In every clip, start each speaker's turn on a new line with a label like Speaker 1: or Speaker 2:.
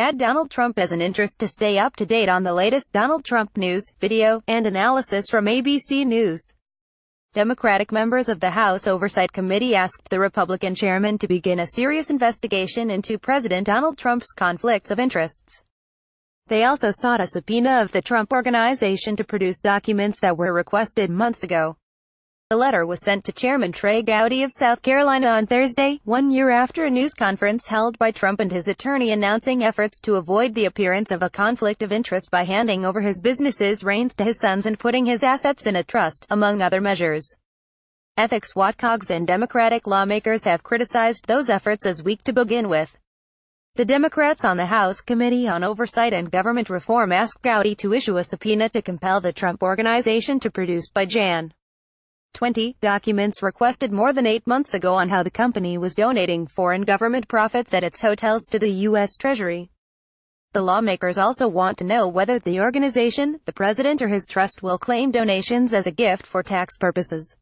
Speaker 1: Add Donald Trump as an interest to stay up to date on the latest Donald Trump news, video, and analysis from ABC News. Democratic members of the House Oversight Committee asked the Republican chairman to begin a serious investigation into President Donald Trump's conflicts of interests. They also sought a subpoena of the Trump Organization to produce documents that were requested months ago. The letter was sent to Chairman Trey Gowdy of South Carolina on Thursday, 1 year after a news conference held by Trump and his attorney announcing efforts to avoid the appearance of a conflict of interest by handing over his business's reins to his sons and putting his assets in a trust, among other measures. Ethics watchdogs and Democratic lawmakers have criticized those efforts as weak to begin with. The Democrats on the House Committee on Oversight and Government Reform asked Gowdy to issue a subpoena to compel the Trump Organization to produce by Jan. 20 documents requested more than 8 months ago on how the company was donating foreign government profits at its hotels to the U.S. Treasury. The lawmakers also want to know whether the organization, the president or his trust will claim donations as a gift for tax purposes.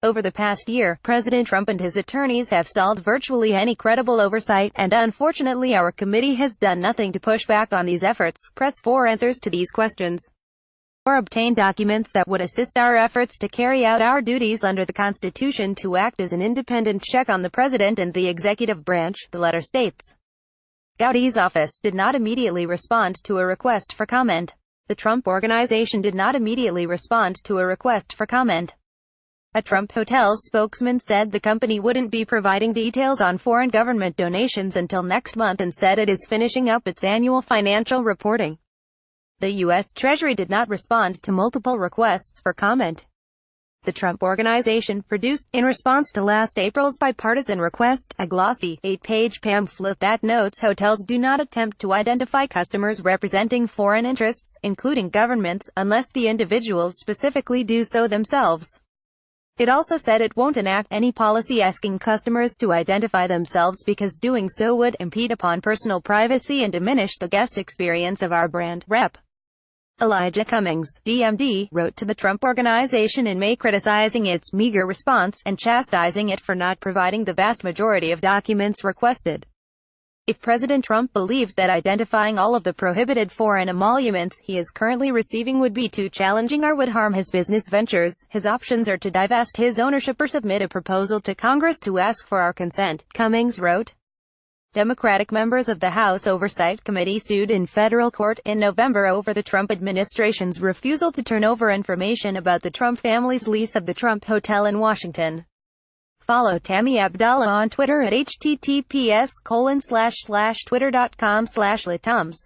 Speaker 1: Over the past year, President Trump and his attorneys have stalled virtually any credible oversight, and unfortunately our committee has done nothing to push back on these efforts. Press for answers to these questions, or obtain documents that would assist our efforts to carry out our duties under the Constitution to act as an independent check on the President and the executive branch, the letter states. Gowdy's office did not immediately respond to a request for comment. The Trump Organization did not immediately respond to a request for comment. A Trump Hotels spokesman said the company wouldn't be providing details on foreign government donations until next month and said it is finishing up its annual financial reporting. The U.S. Treasury did not respond to multiple requests for comment. The Trump Organization produced, in response to last April's bipartisan request, a glossy, 8-page pamphlet that notes hotels do not attempt to identify customers representing foreign interests, including governments, unless the individuals specifically do so themselves. It also said it won't enact any policy asking customers to identify themselves because doing so would impede upon personal privacy and diminish the guest experience of our brand. Rep. Elijah Cummings, DMD, wrote to the Trump Organization in May criticizing its meager response, and chastising it for not providing the vast majority of documents requested. If President Trump believes that identifying all of the prohibited foreign emoluments he is currently receiving would be too challenging or would harm his business ventures, his options are to divest his ownership or submit a proposal to Congress to ask for our consent, Cummings wrote. Democratic members of the House Oversight Committee sued in federal court in November over the Trump administration's refusal to turn over information about the Trump family's lease of the Trump Hotel in Washington. Follow Tammy Abdallah on Twitter at https://twitter.com/latums.